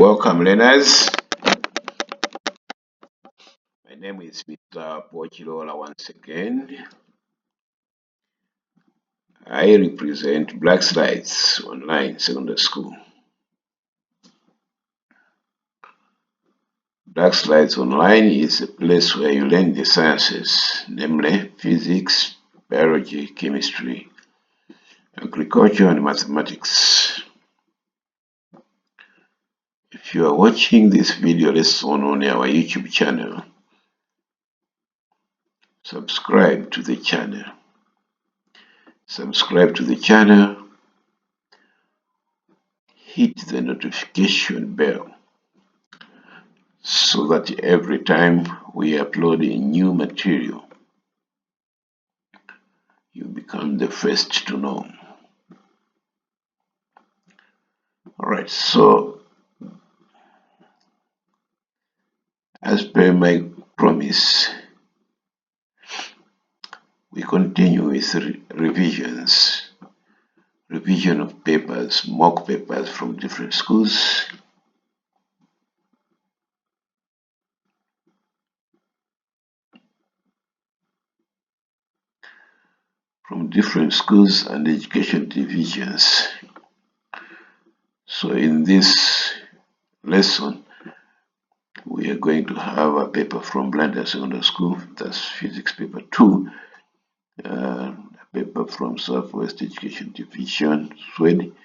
Welcome, learners. My name is Mr. Pochirola once again. I represent Black Slides Online Secondary School. Black Slides Online is a place where you learn the sciences, namely physics, biology, chemistry, agriculture, and mathematics. If you are watching this video lesson on our YouTube channel, subscribe to the channel. Subscribe to the channel, hit the notification bell so that every time we upload a new material, you become the first to know. Alright, so as per my promise, we continue with revision of papers, mock papers from different schools. From different schools and education divisions. So in this lesson, we are going to have a paper from Blended Secondary School, that's Physics Paper 2, a paper from Southwest Education Division, Sweden,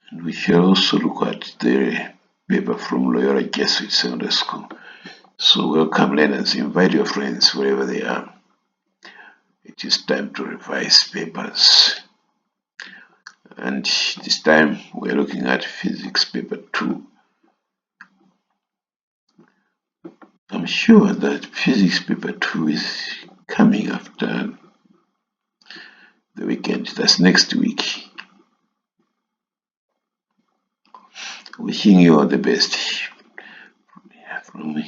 and we shall also look at the paper from Loyola Jesuit Secondary School. So welcome, learners, invite your friends wherever they are. It is time to revise papers. And this time we are looking at Physics Paper 2. I'm sure that Physics Paper 2 is coming after the weekend. That's next week. Wishing you all the best. From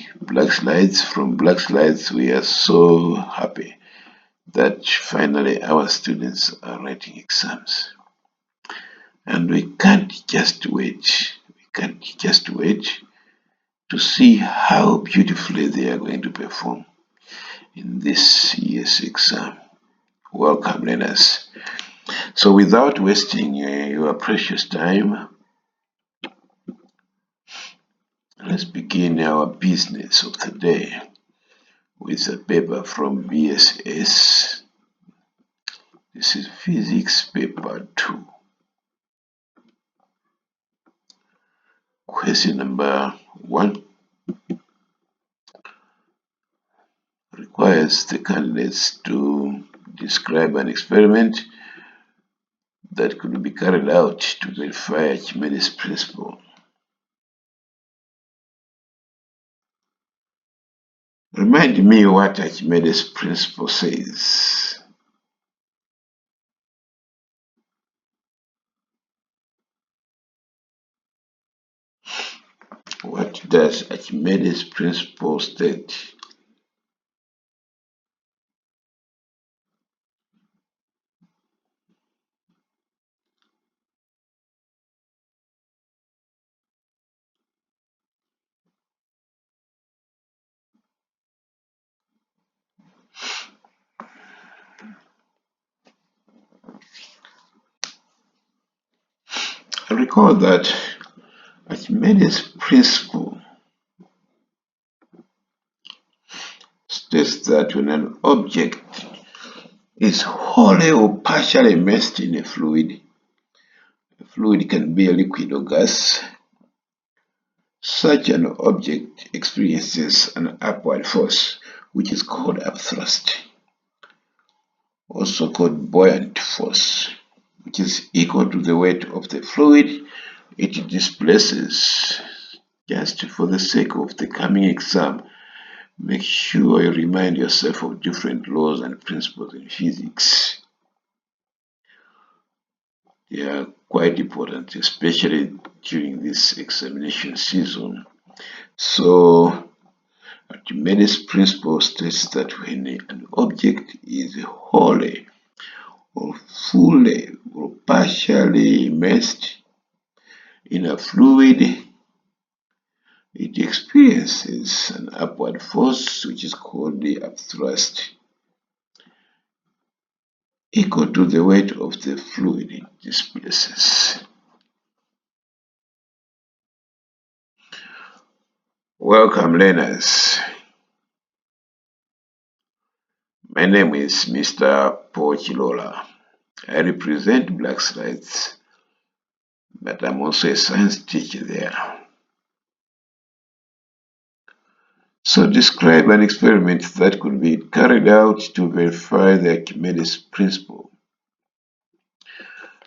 Black Slides, we are so happy that finally our students are writing exams. And we can't just wait. To see how beautifully they are going to perform in this year's exam. Welcome, learners. So without wasting your precious time, let's begin our business of the day with a paper from BSS. This is Physics Paper 2. Question number 1 requires the candidates to describe an experiment that could be carried out to verify Archimedes' principle. Remind me what Archimedes' principle says. What does Archimedes' principle state? Recall that Archimedes' principle states that when an object is wholly or partially immersed in a fluid can be a liquid or gas, such an object experiences an upward force, which is called upthrust, also called buoyant force, which is equal to the weight of the fluid it displaces. Just for the sake of the coming exam, make sure you remind yourself of different laws and principles in physics. They are quite important, especially during this examination season. So, Archimedes' principle states that when an object is wholly or fully or partially immersed in a fluid, it experiences an upward force which is called the upthrust, equal to the weight of the fluid it displaces. Welcome, learners. My name is Mr. Paul Chilola. I represent Black Slides, but I'm also a science teacher there. So describe an experiment that could be carried out to verify the Archimedes principle.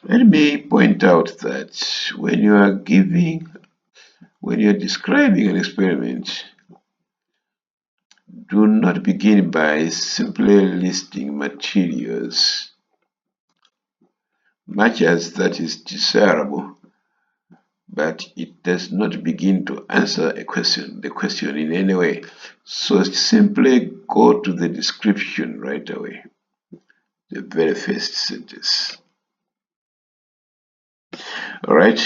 Let me point out that when you are describing an experiment, do not begin by simply listing materials. Much as that is desirable, but it does not begin to answer the question in any way. So simply go to the description right away, the very first sentence. All right.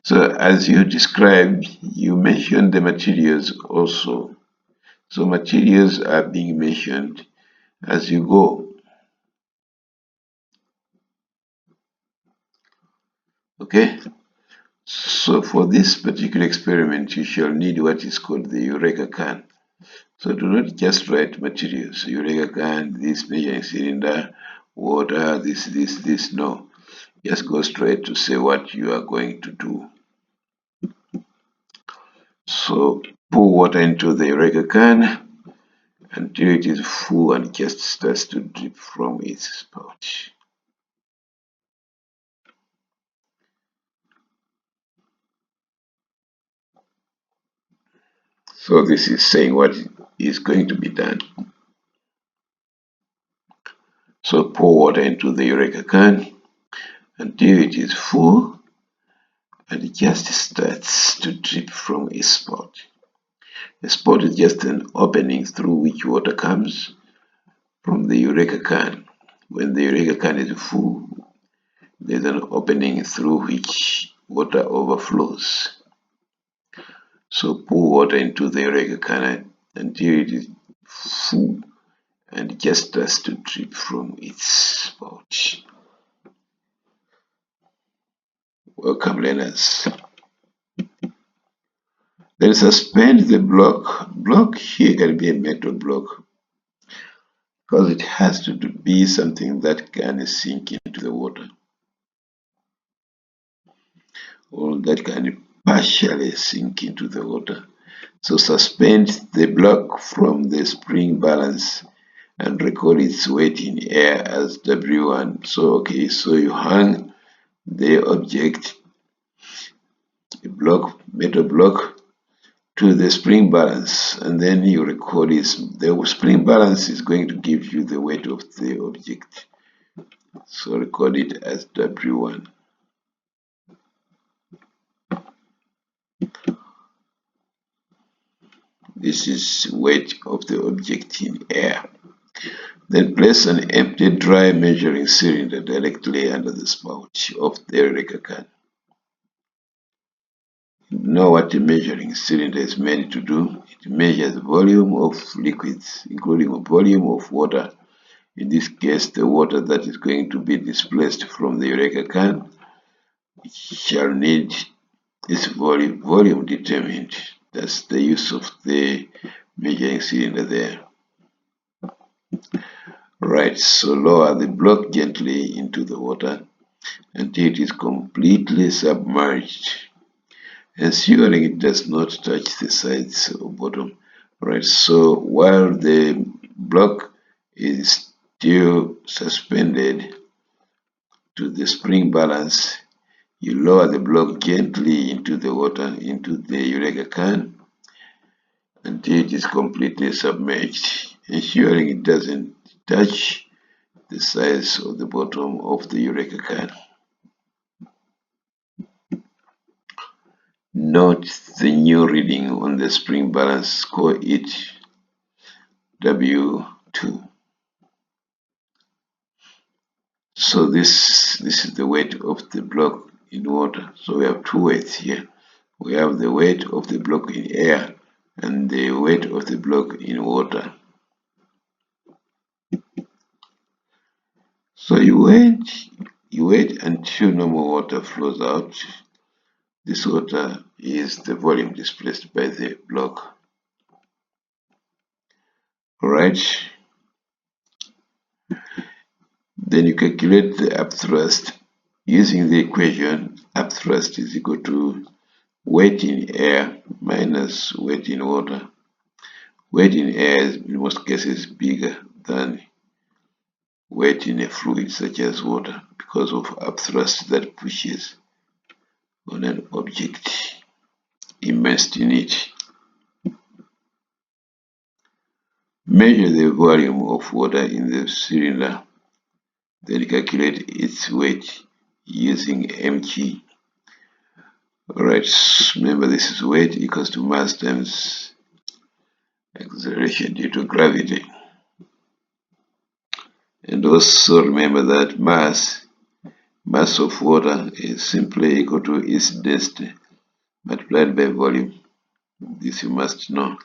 So as you described, you mentioned the materials also. So materials are being mentioned as you go. Okay. So for this particular experiment, you shall need what is called the Eureka can. So do not just write materials, Eureka can, this measuring cylinder, water, this. No. Just go straight to say what you are going to do. So pour water into the Eureka can until it is full and just starts to drip from its spout. So this is saying what is going to be done. So pour water into the Eureka can until it is full and it just starts to drip from its spout. The spout is just an opening through which water comes from the Eureka can. When the Eureka can is full, there's an opening through which water overflows. So pour water into the Eureka can until it is full and it just starts to drip from its spout. Welcome, learners. Then suspend the block. Block here can be a metal block because it has to be something that can sink into the water or that can partially sink into the water. So suspend the block from the spring balance and record its weight in air as W1. So you hang the object, a metal block, to the spring balance, and then you record the spring balance is going to give you the weight of the object. So record it as W1. This is weight of the object in air. Then place an empty dry measuring cylinder directly under the spout of the Eureka can. You know what a measuring cylinder is meant to do? It measures the volume of liquids, including the volume of water. In this case, the water that is going to be displaced from the Eureka can shall need its volume determined. That's the use of the measuring cylinder there. Right, so lower the block gently into the water until it is completely submerged, ensuring it does not touch the sides or bottom. Right, so while the block is still suspended to the spring balance, you lower the block gently into the water, into the Eureka can, until it is completely submerged, ensuring it doesn't touch the sides or the bottom of the Eureka can. Note the new reading on the spring balance, call it W2. So this is the weight of the block in water. So we have two weights here. We have the weight of the block in air and the weight of the block in water. So you wait until normal water flows out. This water is the volume displaced by the block. Alright. Then you calculate the upthrust using the equation upthrust is equal to weight in air minus weight in water. Weight in air is in most cases bigger than weight in a fluid such as water because of upthrust that pushes on an object immersed in it. Measure the volume of water in the cylinder, then calculate its weight using mg. Alright, remember this is weight equals to mass times acceleration due to gravity. And also remember that mass of water is simply equal to its density multiplied by volume. This you must know.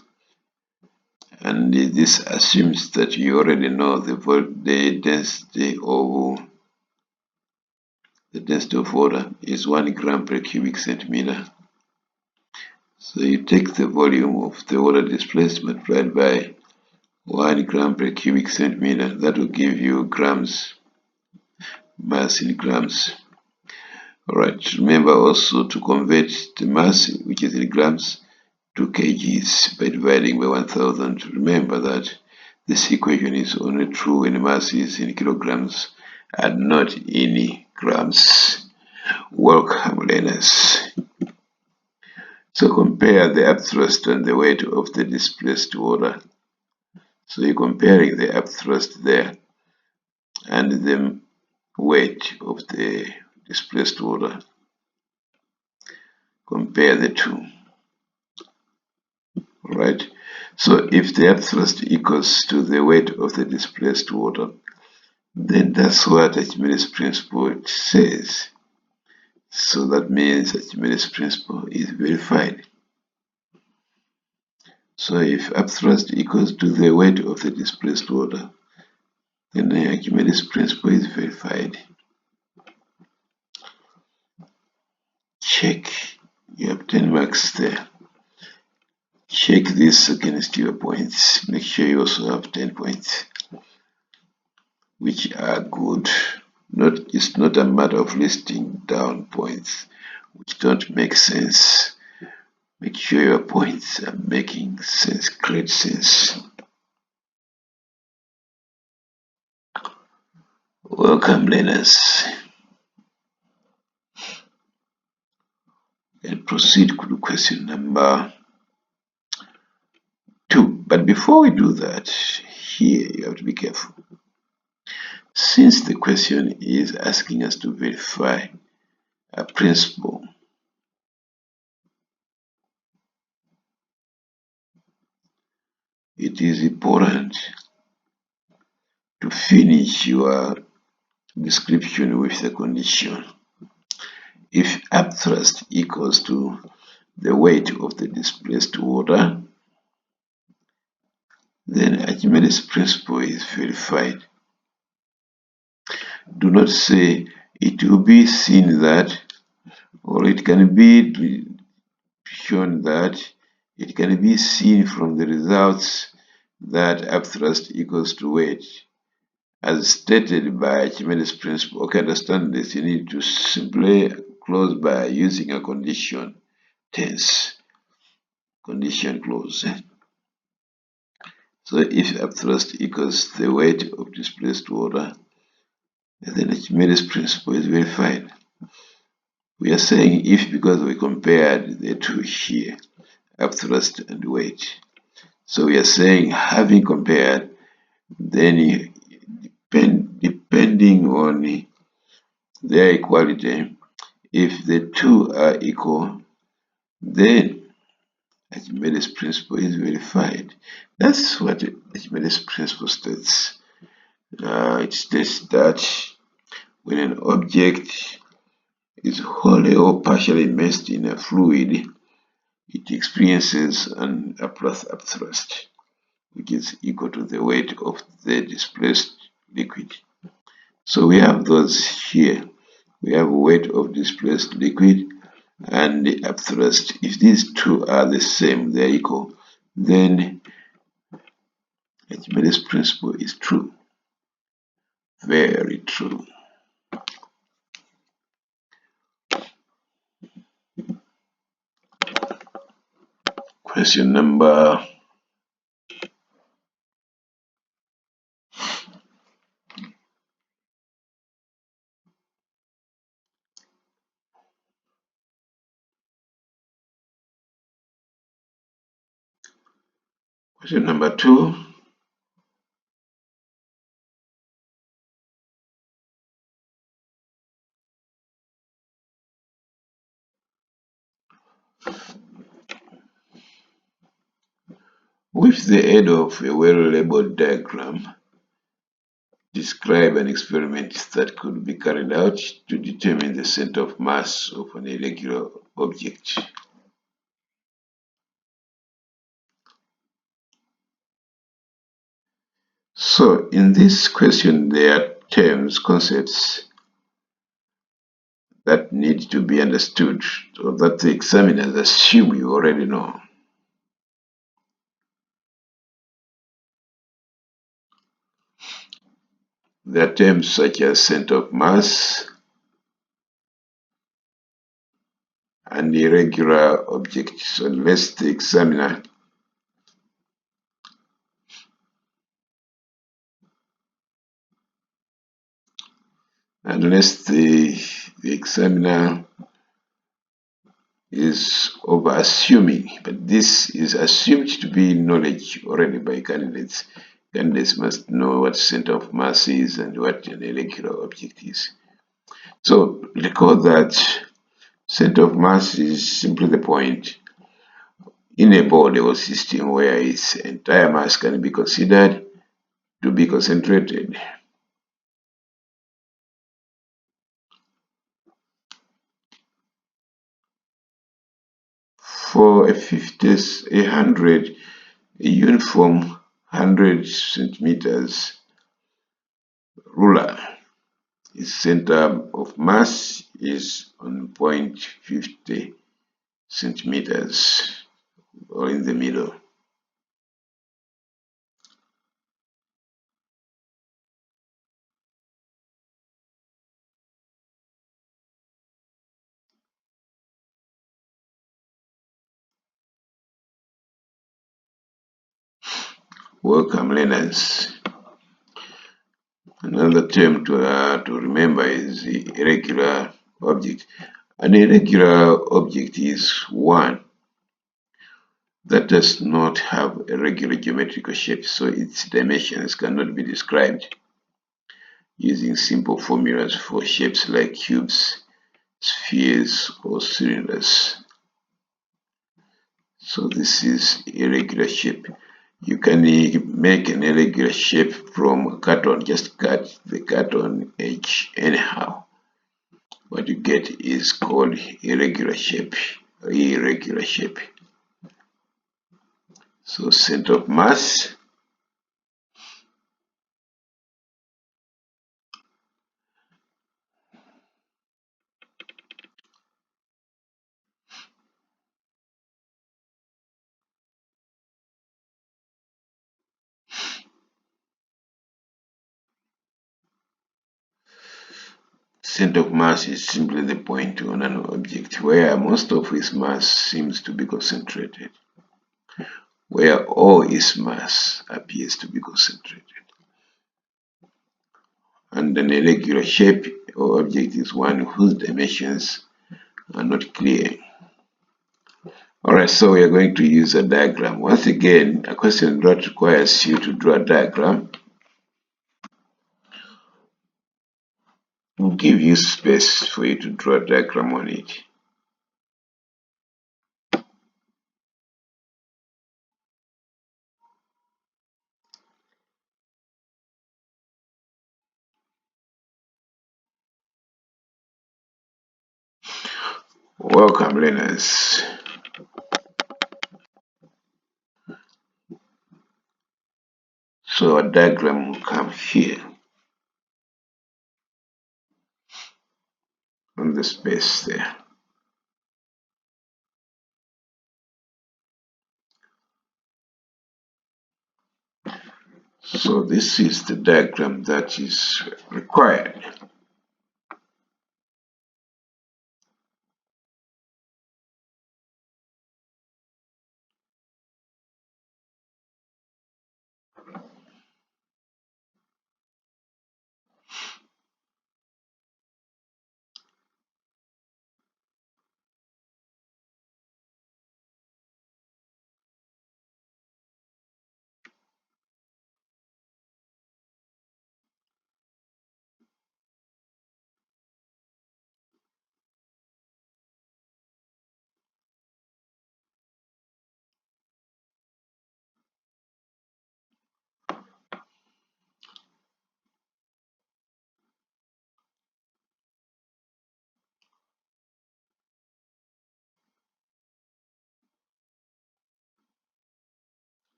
And this assumes that you already know the density of water is 1 gram per cubic centimeter. So you take the volume of the water displaced multiplied by 1 gram per cubic centimeter. That will give you grams, mass in grams. Alright, remember also to convert the mass, which is in grams, to kgs by dividing by 1000. Remember that this equation is only true when mass is in kilograms and not in grams. Welcome, learners. So compare the upthrust and the weight of the displaced water. So you're comparing the upthrust there and the weight of the displaced water. Compare the two. Right? So if the upthrust equals to the weight of the displaced water, then that's what Archimedes' principle says. So that means Archimedes' principle is verified. So if upthrust equals to the weight of the displaced water, then the Archimedes' principle is verified. Check. You have 10 marks there. Check this against your points. Make sure you also have 10 points, which are good. It's not a matter of listing down points which don't make sense. Make sure your points are making sense, great sense. Welcome, learners. And proceed to question number 2. But before we do that, here you have to be careful. Since the question is asking us to verify a principle, it is important to finish your description with the condition. If upthrust equals to the weight of the displaced water, then Archimedes' principle is verified. Do not say it will be seen that, or it can be shown that, it can be seen from the results that upthrust equals to weight. As stated by Archimedes' principle. Okay, understand this. You need to simply close by using a condition tense. Condition clause. So if upthrust equals the weight of displaced water, then Archimedes' principle is verified. We are saying if because we compared the two here, upthrust and weight. So we are saying having compared, then depending on their equality, if the two are equal, then Archimedes' principle is verified. That's what Archimedes' principle states. It states that When an object is wholly or partially immersed in a fluid, it experiences an upthrust, which is equal to the weight of the displaced liquid. So we have those here. We have weight of displaced liquid and the upthrust. If these two are the same, they are equal, then Archimedes' principle is true. Very true. Question number 2. With the aid of a well-labeled diagram, describe an experiment that could be carried out to determine the center of mass of an irregular object. So in this question, there are terms, concepts that need to be understood, or that the examiners assume you already know. There are terms such as center of mass and irregular objects. So unless the examiner examiner is over assuming, but this is assumed to be knowledge already by candidates. Candidates must know what center of mass is and what an irregular object is. So recall that center of mass is simply the point in a body or system where its entire mass can be considered to be concentrated. For a uniform 100 centimeters ruler, its center of mass is on 0.50 centimeters, or in the middle. Welcome, learners. Another term to remember is the irregular object. An irregular object is one that does not have a regular geometrical shape, so its dimensions cannot be described using simple formulas for shapes like cubes, spheres, or cylinders. So this is irregular shape. You can make an irregular shape from a carton, just cut the carton edge anyhow. What you get is called irregular shape. Irregular shape. So center of mass center of mass is simply the point on an object where most of its mass seems to be concentrated, where all its mass appears to be concentrated. And an irregular shape or object is one whose dimensions are not clear. Alright, so we are going to use a diagram. Once again, a question that requires you to draw a diagram. We'll give you space for you to draw a diagram on it. Welcome, learners. So a diagram will come here on the space there. So this is the diagram that is required.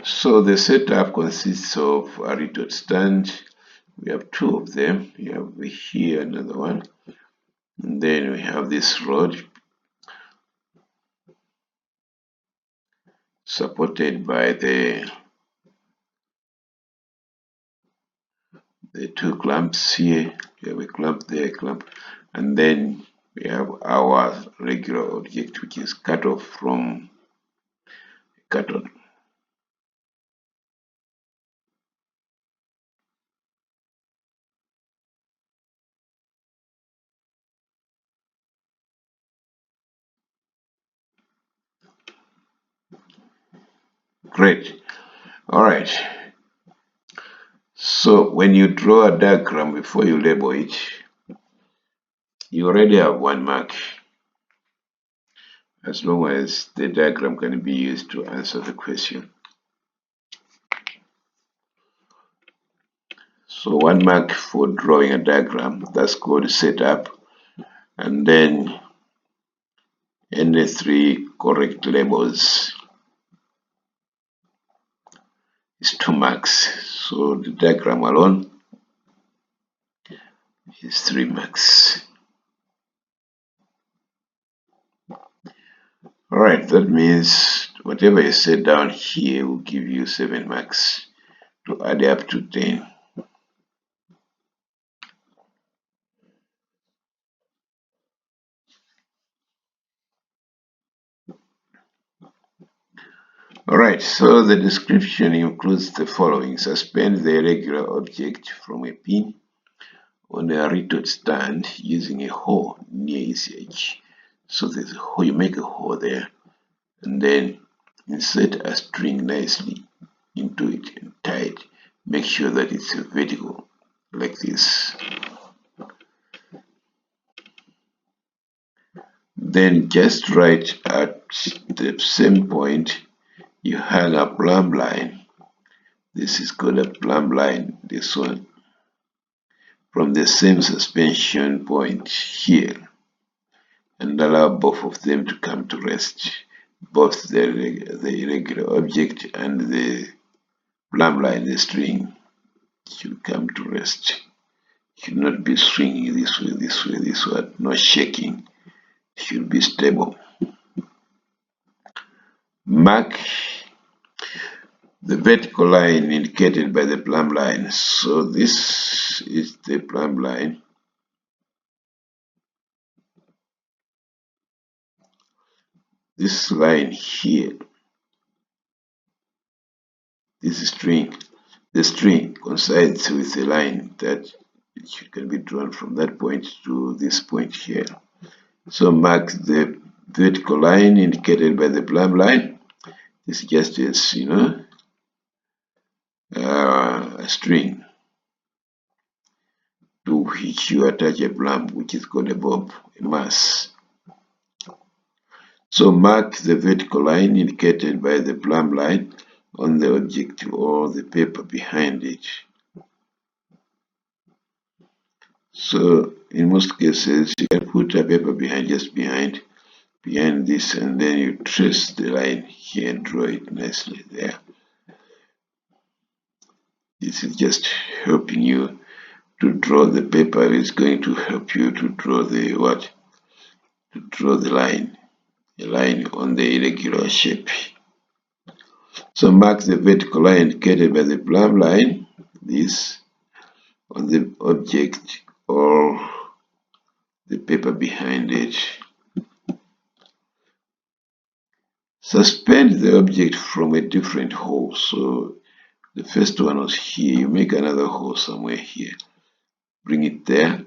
So the setup consists of a retort stand. We have two of them. We have here another one. And then we have this rod supported by the two clamps here. We have a clamp there, a clamp. And then we have our regular object which is cut off from carton. Great. All right. So when you draw a diagram before you label it, you already have one mark, as long as the diagram can be used to answer the question. So one mark for drawing a diagram, that's called setup, and then any three correct labels is 2 marks. So the diagram alone is 3 marks. Alright, that means whatever is set down here will give you 7 marks to add up to 10. Alright, so the description includes the following. Suspend the irregular object from a pin on a retort stand using a hole near its edge. So there's a hole, you make a hole there, and then insert a string nicely into it and tie it. Make sure that it's vertical, like this. Then just right at the same point, you hang a plumb line. This is called a plumb line, this one, from the same suspension point here, and allow both of them to come to rest. Both the irregular object and the plumb line, the string, should come to rest. Should not be swinging this way, this way, this way, not shaking. Should be stable. Mark the vertical line indicated by the plumb line. So this is the plumb line. This line here, this string, the string coincides with the line that It can be drawn from that point to this point here. So mark the vertical line indicated by the plumb line. This is just as, a string to which you attach a plumb, which is called a bob, a mass. So mark the vertical line indicated by the plumb line on the object or the paper behind it. So in most cases, you can put a paper behind, just behind this, and then you trace the line here and draw it nicely there. This is just helping you to draw the paper. It's going to help you to draw the what? To draw the line, a line on the irregular shape. So mark the vertical line indicated by the plumb line, this, on the object or the paper behind it. Suspend the object from a different hole. So the first one was here. You make another hole somewhere here. Bring it there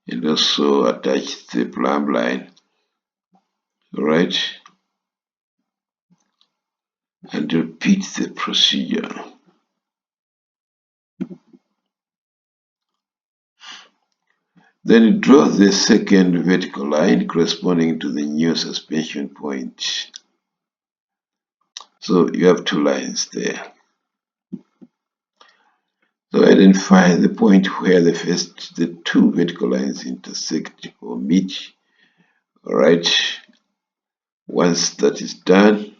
and also attach the plumb line. Alright? And repeat the procedure. Then draw the second vertical line corresponding to the new suspension point. So you have two lines there. So identify the point where the two vertical lines intersect or meet. Alright. Once that is done,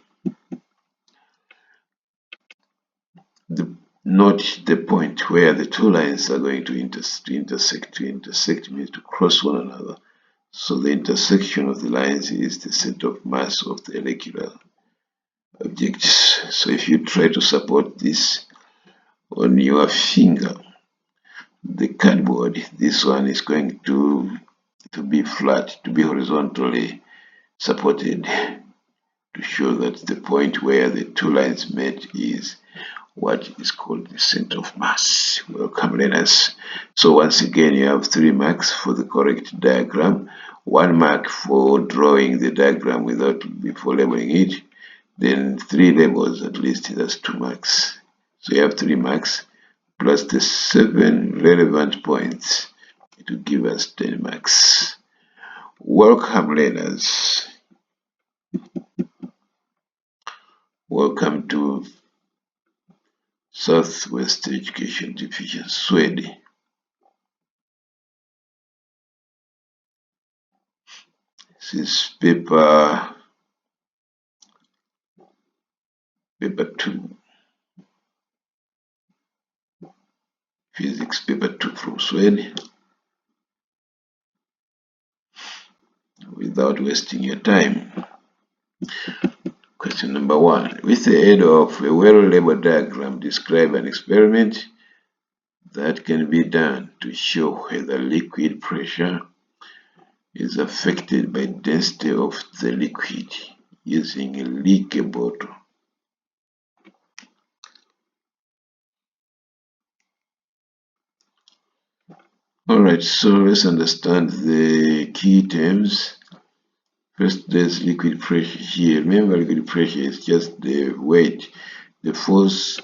note the point where the two lines are going to intersect. To intersect means to cross one another. So the intersection of the lines is the center of mass of the irregular objects. So if you try to support this on your finger, the cardboard, this one is going to be flat, to be horizontally supported, to show that the point where the two lines met is what is called the center of mass. Welcome, learners. So once again, you have 3 marks for the correct diagram, 1 mark for drawing the diagram before labeling it, then 3 labels at least, that's 2 marks. So you have 3 marks plus the 7 relevant points to give us 10 marks. Welcome, learners. Welcome to Southwest Education Division, Sweden. This is paper 2, physics paper 2 from Sweden. Without wasting your time. Question number 1. With the aid of a well-labeled diagram, describe an experiment that can be done to show whether liquid pressure is affected by density of the liquid using a liquor bottle. Alright, so let's understand the key terms. First, there's liquid pressure here. Remember, liquid pressure is just the weight, the force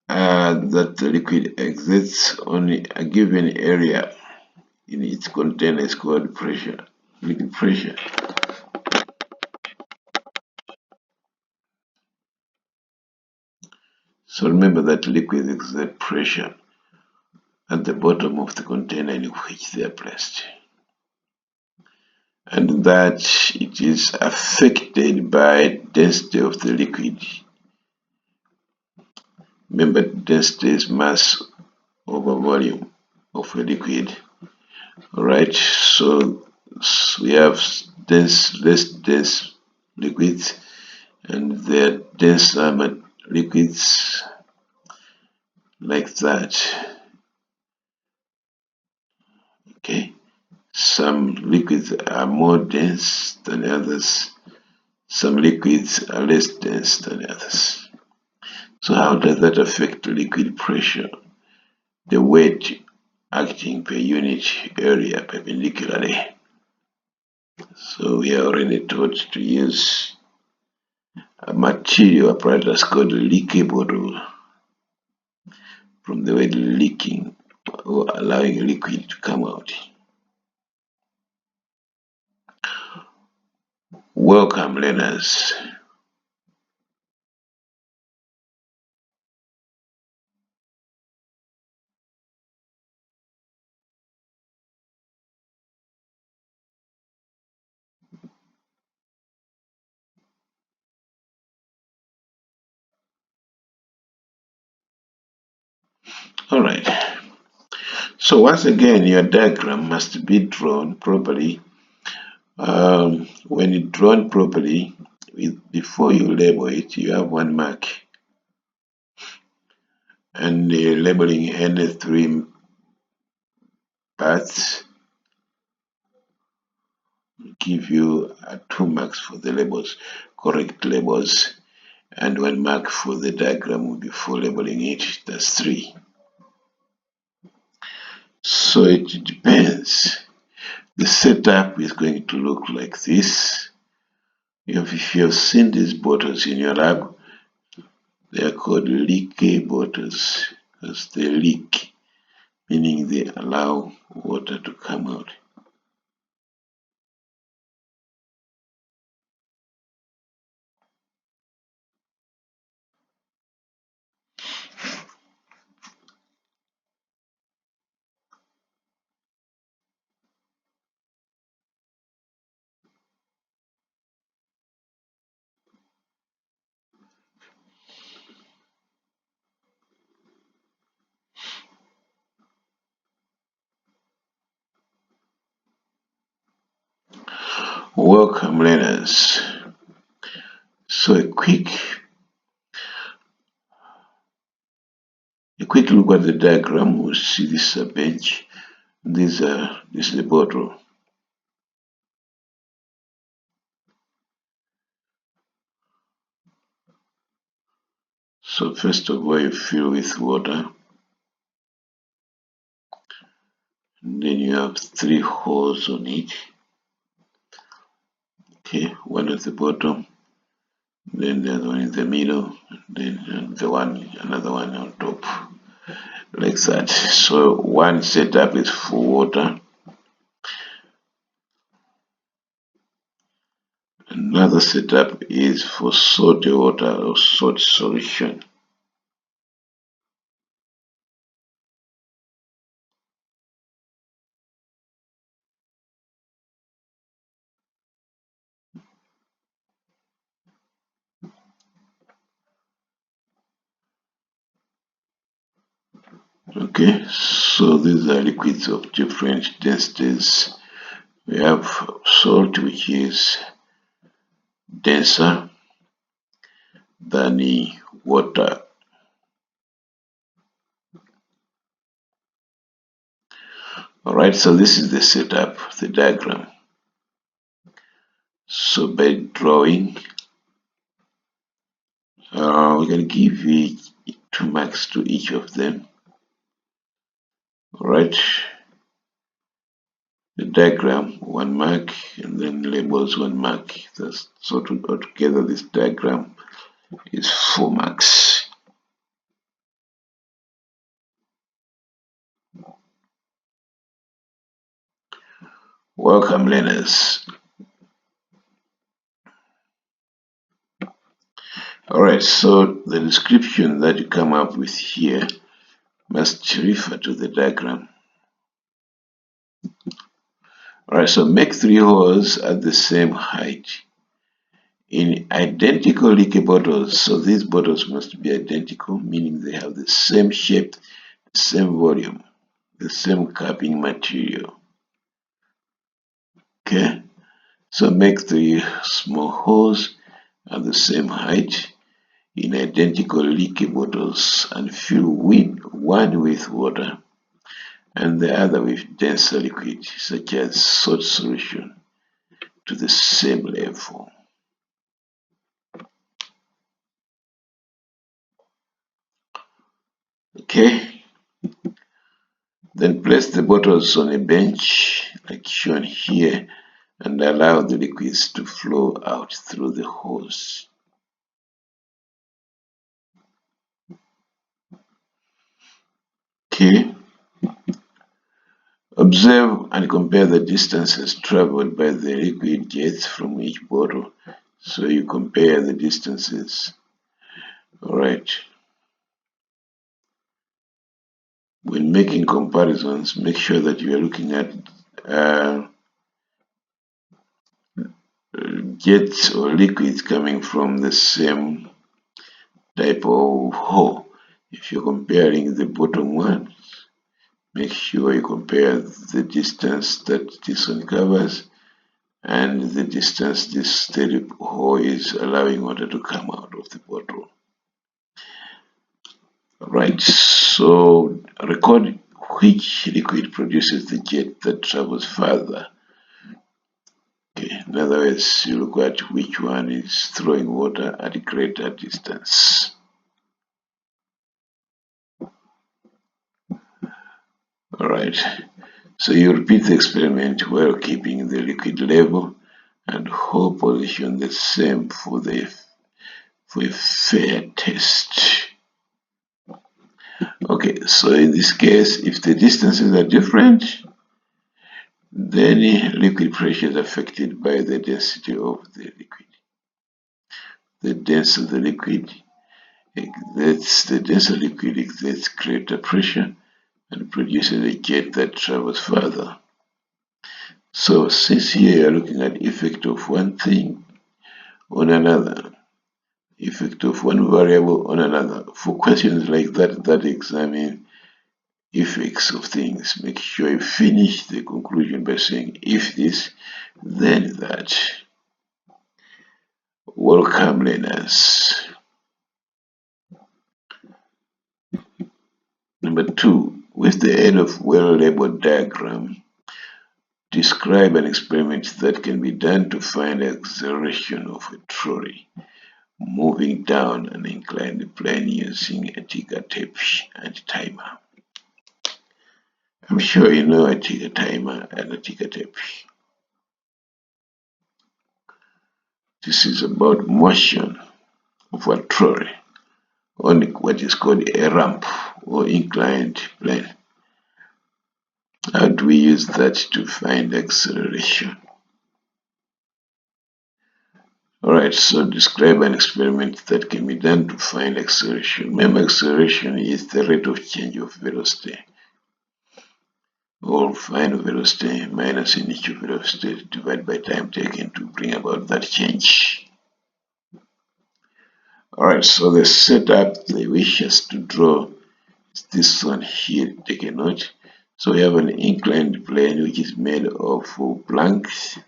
that the liquid exerts on a given area in its container is called pressure, liquid pressure. So remember that liquids exert pressure at the bottom of the container in which they are placed, and that it is affected by density of the liquid. Remember, density is mass over volume of a liquid. Alright, so we have less dense liquids, and there are denser liquids like that. Okay, some liquids are more dense than others. Some liquids are less dense than others. So how does that affect liquid pressure? the weight acting per unit area perpendicularly. So we are already taught to use a material apparatus called a leaky bottle, from the word leaking, or allowing liquid to come out. Welcome, learners. All right. So once again, your diagram must be drawn properly. When it's drawn properly, before you label it, you have one mark. And labeling any three parts give you 2 marks for the labels, correct labels, and 1 mark for the diagram before labeling it. That's 3. So it depends. The setup is going to look like this. If you have seen these bottles in your lab, they are called leaky bottles because they leak, meaning they allow water to come out. Welcome, learners. So a quick look at the diagram. We'll see this is a bench. This is the bottle. So first of all, you fill with water. And then you have 3 holes on it. Okay, one at the bottom, then the other one in the middle, then another one on top, like that. So one setup is for water, another setup is for salty water or salt solution. Okay, so these are liquids of different densities. We have salt, which is denser than the water. Alright, so this is the setup, the diagram. So by drawing, we can give 2 marks to each of them. Alright, the diagram 1 mark, and then labels 1 mark. So altogether this diagram is 4 marks. Welcome, learners. Alright, so the description that you come up with here must refer to the diagram. Alright, so make 3 holes at the same height in identical leaky bottles. So these bottles must be identical, meaning they have the same shape, the same volume, the same capping material. Okay, so make 3 small holes at the same height in identical leaky bottles and fill one with water and the other with denser liquid such as salt solution to the same level. Okay, Then place the bottles on a bench like shown here and allow the liquids to flow out through the hose. Okay. Observe and compare the distances traveled by the liquid jets from each bottle. So you compare the distances. Alright. When making comparisons, make sure that you are looking at jets or liquids coming from the same type of hole. If you're comparing the bottom one, make sure you compare the distance that this one covers and the distance this steady hole is allowing water to come out of the bottle. Right, so record which liquid produces the jet that travels further. Okay, in other words, you look at which one is throwing water at a greater distance. Alright, so you repeat the experiment while keeping the liquid level and hole position the same for a fair test. Okay, so in this case, if the distances are different, then liquid pressure is affected by the density of the liquid. The denser the liquid, the denser liquid exerts greater pressure and produces a jet that travels further. So since here you are looking at effect of one thing on another, effect of one variable on another, for questions like that examine effects of things, make sure you finish the conclusion by saying if this, then that. Welcome learners. Number 2, with the aid of well-labeled diagram, describe an experiment that can be done to find the acceleration of a trolley moving down an inclined plane using a ticker tape and timer. I'm sure you know a ticker timer and a ticker tape. This is about motion of a trolley on what is called a ramp or inclined plane. How do we use that to find acceleration? Alright, so describe an experiment that can be done to find acceleration. Remember, acceleration is the rate of change of velocity, or final velocity minus initial velocity divided by time taken to bring about that change. Alright, so the setup they wish us to draw is this one here. Take a note. So we have an inclined plane which is made of planks,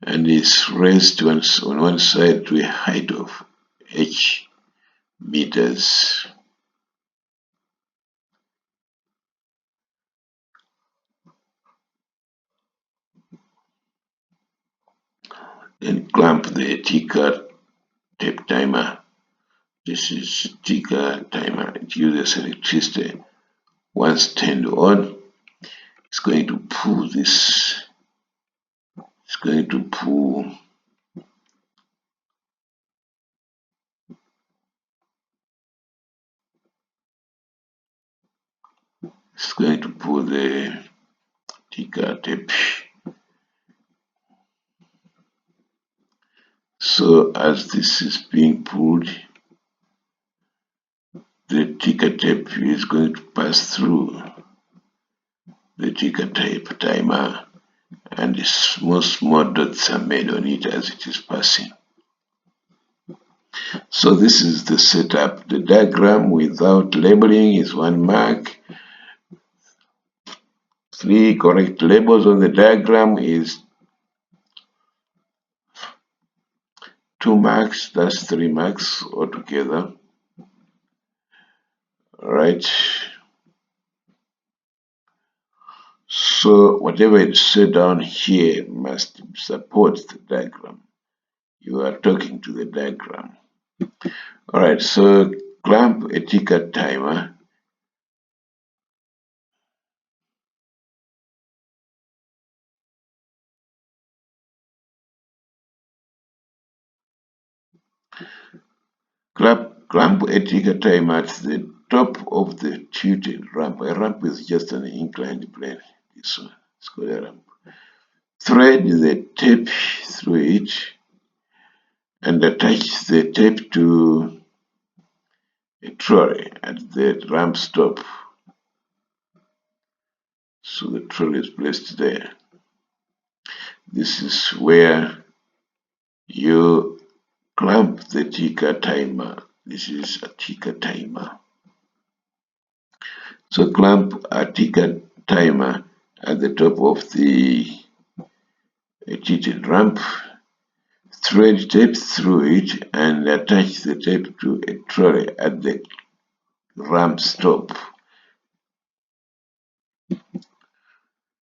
and is raised on one side to a height of h meters. Then clamp the ticker tape timer. This is ticker timer. It uses electricity. Once turned on, it's going to pull this. It's going to pull the ticker tape. So as this is being pulled, the ticker tape is going to pass through the ticker tape timer, and small dots are made on it as it is passing. So this is the setup. The diagram without labeling is 1 mark. 3 correct labels on the diagram is 2 marks. That's 3 marks altogether. Alright. So whatever is said down here must support the diagram. You are talking to the diagram. Alright, so clamp a ticker timer. Clamp a ticker timer at the top of the tilted ramp. A ramp is just an inclined plane. This one is called a ramp. Thread the tape through it and attach the tape to a trolley at the ramp stop. So the trolley is placed there. This is where you clamp the ticker timer. This is a ticker timer. So clamp a ticker timer at the top of the tilted ramp, thread tape through it and attach the tape to a trolley at the ramp stop.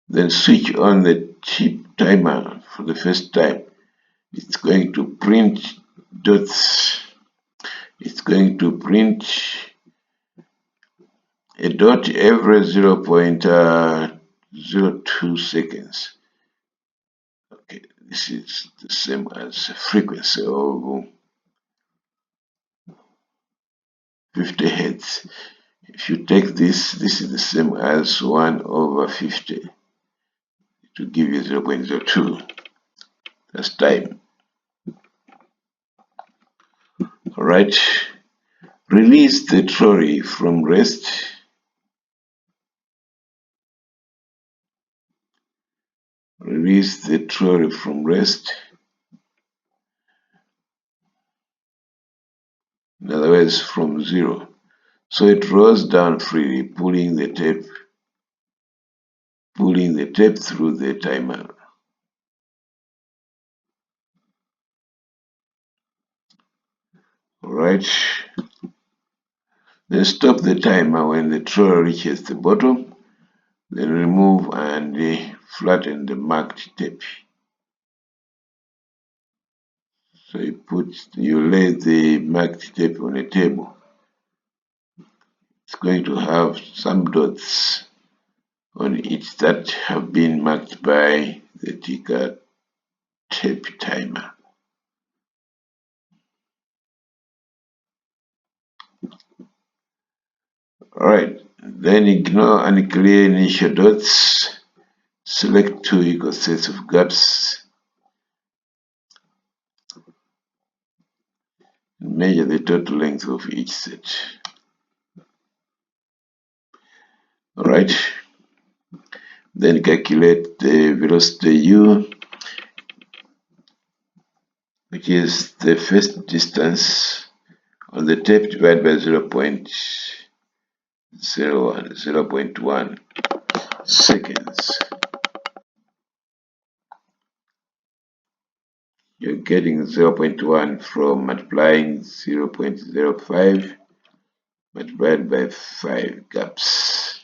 Then switch on the chip timer for the first time. It's going to print dots. It's going to print a dot every 0.02 seconds. Okay, this is the same as a frequency of 50 Hertz. If you take this is the same as 1/50. It will give you 0.02. That's time. Alright. Release the trolley from rest. Release the trolley from rest. In other words, from 0. So it rolls down freely, pulling the tape through the timer. Alright. Then stop the timer when the trolley reaches the bottom. Then remove and flatten the marked tape. So you lay the marked tape on a table. It's going to have some dots on it that have been marked by the ticker tape timer. Alright, then ignore and clear initial dots. Select 2 equal sets of gaps. Measure the total length of each set. Alright, then calculate the velocity u, which is the first distance on the tape divided by 0.1 seconds. You're getting 0.1 from multiplying 0.05 multiplied by 5 gaps.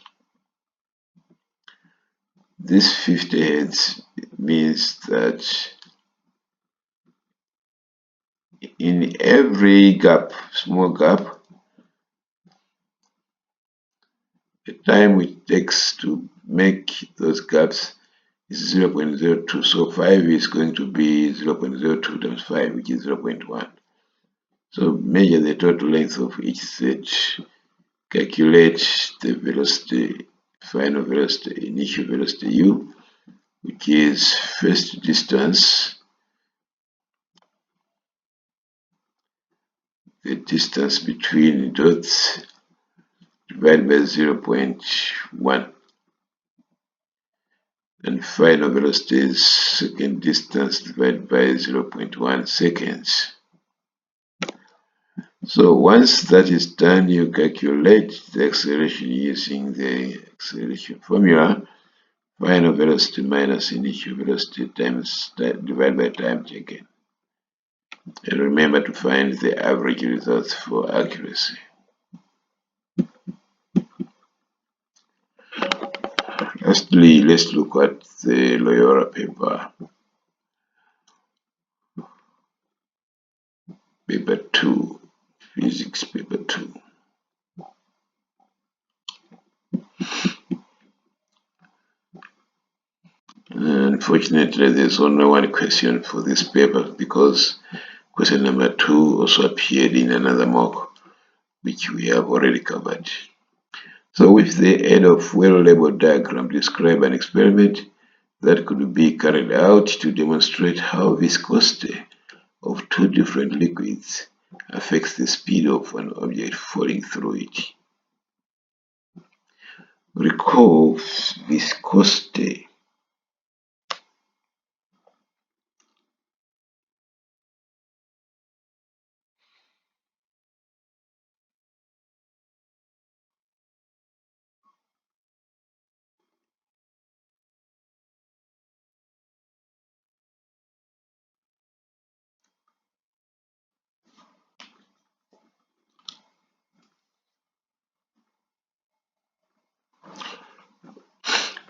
This 50 Hertz means that in every gap, small gap, the time it takes to make those gaps is 0.02. So 5 is going to be 0.02 times 5, which is 0.1. So measure the total length of each set, calculate the velocity, final velocity, initial velocity u, which is first distance, the distance between dots divided by 0.1, and final velocity is second distance divided by 0.1 seconds. So once that is done, you calculate the acceleration using the acceleration formula. Final velocity minus initial velocity times divided by time taken. And remember to find the average results for accuracy. Lastly, let's look at the Loyola paper. Paper 2. Physics paper 2. Unfortunately, there's only one question for this paper because question number 2 also appeared in another mock, which we have already covered. So with the aid of well-labeled diagram, describe an experiment that could be carried out to demonstrate how viscosity of two different liquids affects the speed of an object falling through it. Recall viscosity.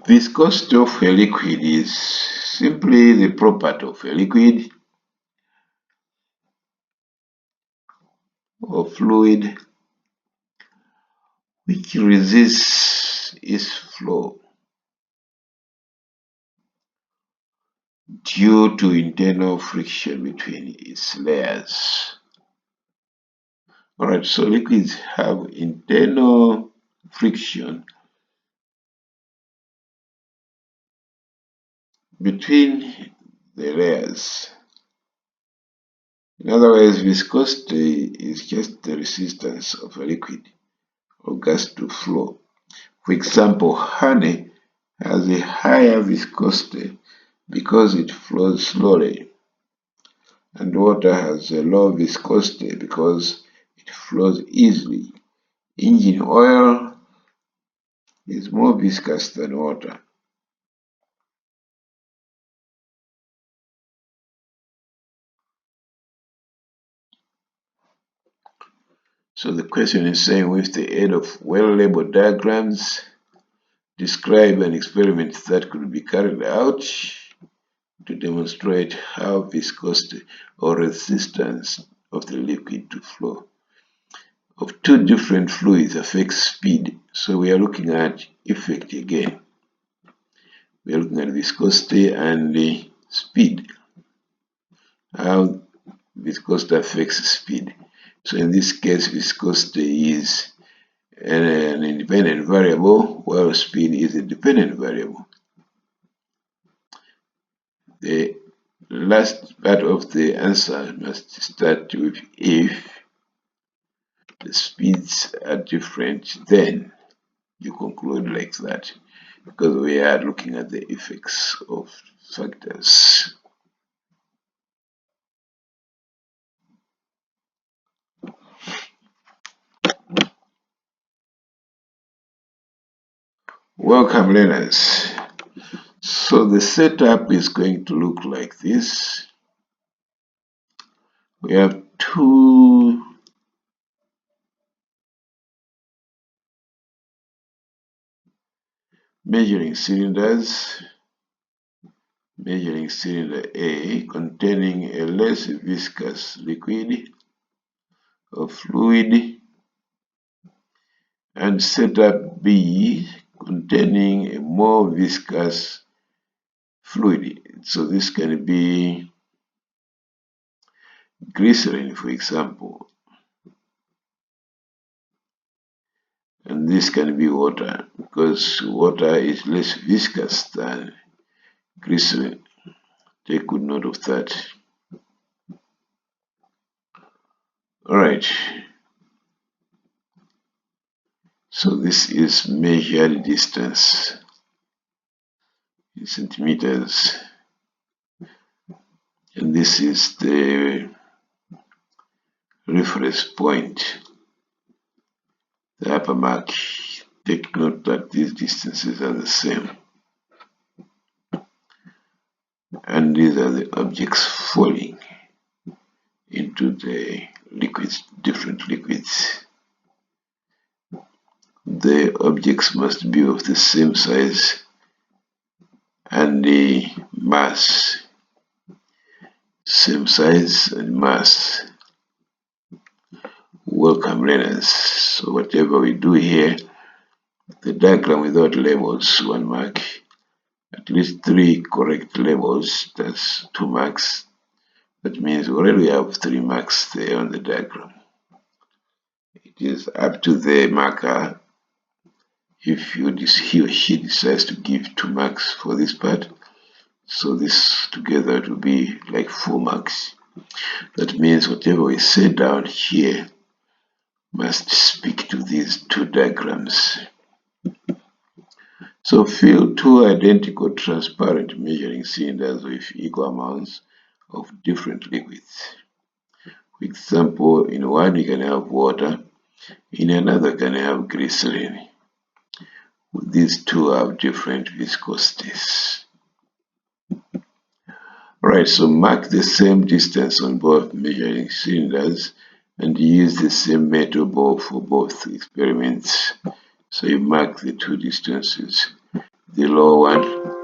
Viscosity of a liquid is simply the property of a liquid or fluid which resists its flow due to internal friction between its layers. Alright, so liquids have internal friction between the layers. In other words, viscosity is just the resistance of a liquid or gas to flow. For example, honey has a higher viscosity because it flows slowly, and water has a low viscosity because it flows easily. Engine oil is more viscous than water. So the question is saying, with the aid of well-labeled diagrams, describe an experiment that could be carried out to demonstrate how viscosity or resistance of the liquid to flow of two different fluids affects speed. So we are looking at effect again. We are looking at viscosity and the speed, how viscosity affects speed. So in this case, viscosity is an independent variable, while speed is a dependent variable. The last part of the answer must start with if the speeds are different, then you conclude like that, because we are looking at the effects of factors. Welcome, learners. So the setup is going to look like this. We have two measuring cylinders. Measuring cylinder A containing a less viscous liquid or fluid, and setup B containing a more viscous fluid. So this can be glycerin, for example, and this can be water because water is less viscous than glycerin. Take good note of that. Alright, so this is measured distance in centimeters, and this is the reference point, the upper mark. Take note that these distances are the same, and these are the objects falling into the liquids, different liquids. The objects must be of the same size and the mass, same size and mass. Welcome learners. So whatever we do here, the diagram without labels, 1 mark. At least 3 correct labels, that's 2 marks. That means we already have 3 marks there on the diagram. It is up to the marker if he or she decides to give 2 marks for this part. So this together will be like 4 marks. That means whatever we say down here must speak to these 2 diagrams. So fill 2 identical transparent measuring cylinders with equal amounts of different liquids. For example, in one you can have water, in another can have glycerin. These 2 have different viscosities. Right, so mark the same distance on both measuring cylinders and use the same metal ball for both experiments. So you mark the 2 distances. The lower one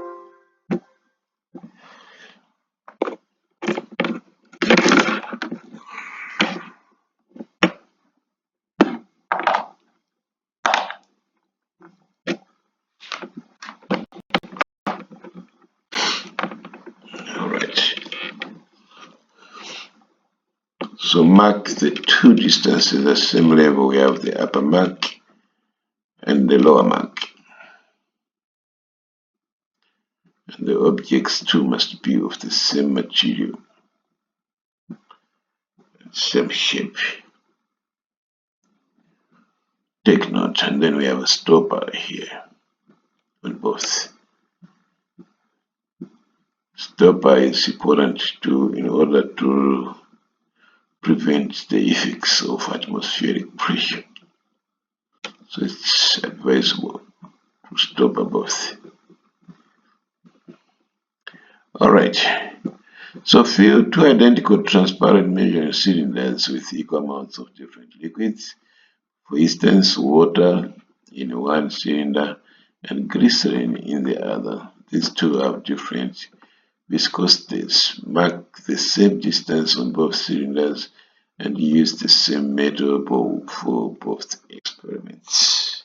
So mark the 2 distances at the same level. We have the upper mark and the lower mark. And the objects too must be of the same material, same shape. Take note, and then we have a stopper here on both. Stopper is important in order to prevent the effects of atmospheric pressure. So it's advisable to stop both. Alright, so fill 2 identical transparent measuring cylinders with equal amounts of different liquids. For instance, water in one cylinder and glycerin in the other. These 2 have different viscosities. Mark the same distance on both cylinders and use the same metal ball for both experiments.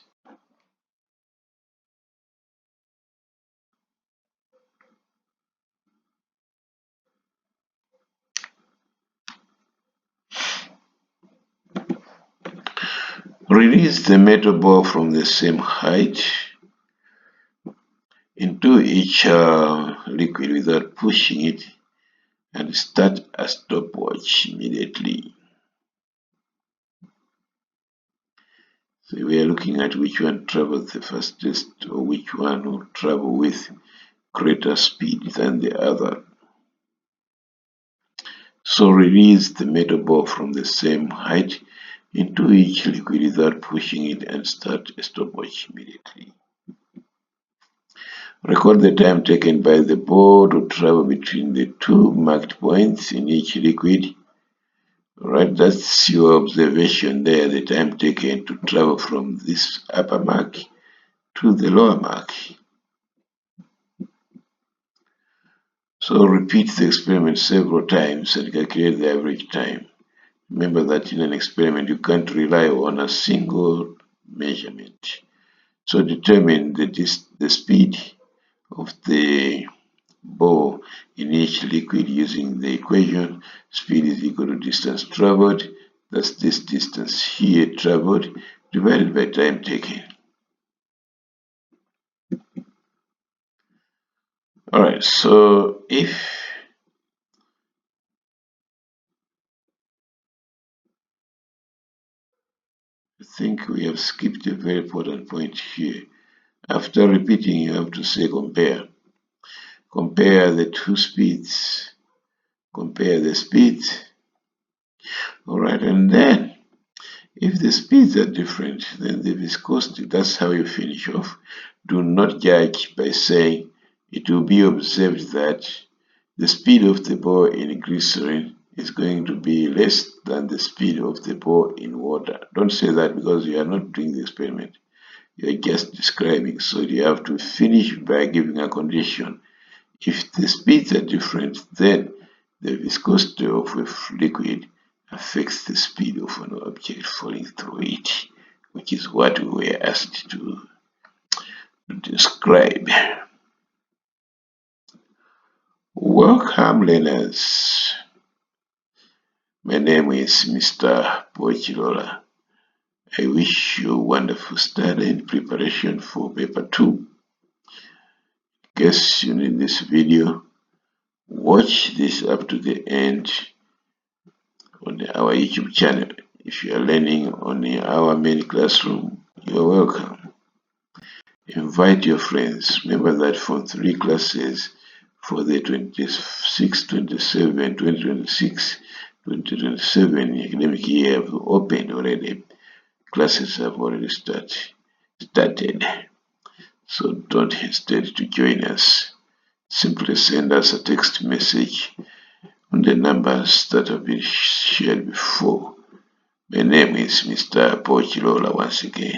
Release the metal ball from the same height into each liquid without pushing it and start a stopwatch immediately. So we are looking at which one travels the fastest or which one will travel with greater speed than the other. So release the metal ball from the same height into each liquid without pushing it and start a stopwatch immediately. Record the time taken by the ball to travel between the 2 marked points in each liquid. Alright, that's your observation there, the time taken to travel from this upper mark to the lower mark. So repeat the experiment several times and calculate the average time. Remember that in an experiment you can't rely on a single measurement. So determine the speed of the ball in each liquid using the equation. Speed is equal to distance traveled, that's this distance here traveled, divided by time taken. Alright, so I think we have skipped a very important point here. After repeating, you have to say compare. Compare the 2 speeds. Compare the speeds. Alright, and then if the speeds are different, then the viscosity, that's how you finish off. Do not judge by saying it will be observed that the speed of the ball in glycerin is going to be less than the speed of the ball in water. Don't say that because you are not doing the experiment. You are just describing. So you have to finish by giving a condition. If the speeds are different, then the viscosity of a liquid affects the speed of an object falling through it, which is what we were asked to describe. Welcome, learners. My name is Mr. Pochilola. I wish you wonderful study and preparation for paper 2. In case you need this video, watch this up to the end on our YouTube channel. If you are learning on our main classroom, you're welcome. Invite your friends. Remember that Form 3 classes for the 2026 academic year have opened already. Classes have already started. So don't hesitate to join us. Simply send us a text message on the numbers that have been shared before. My name is Mr. Pochilola once again.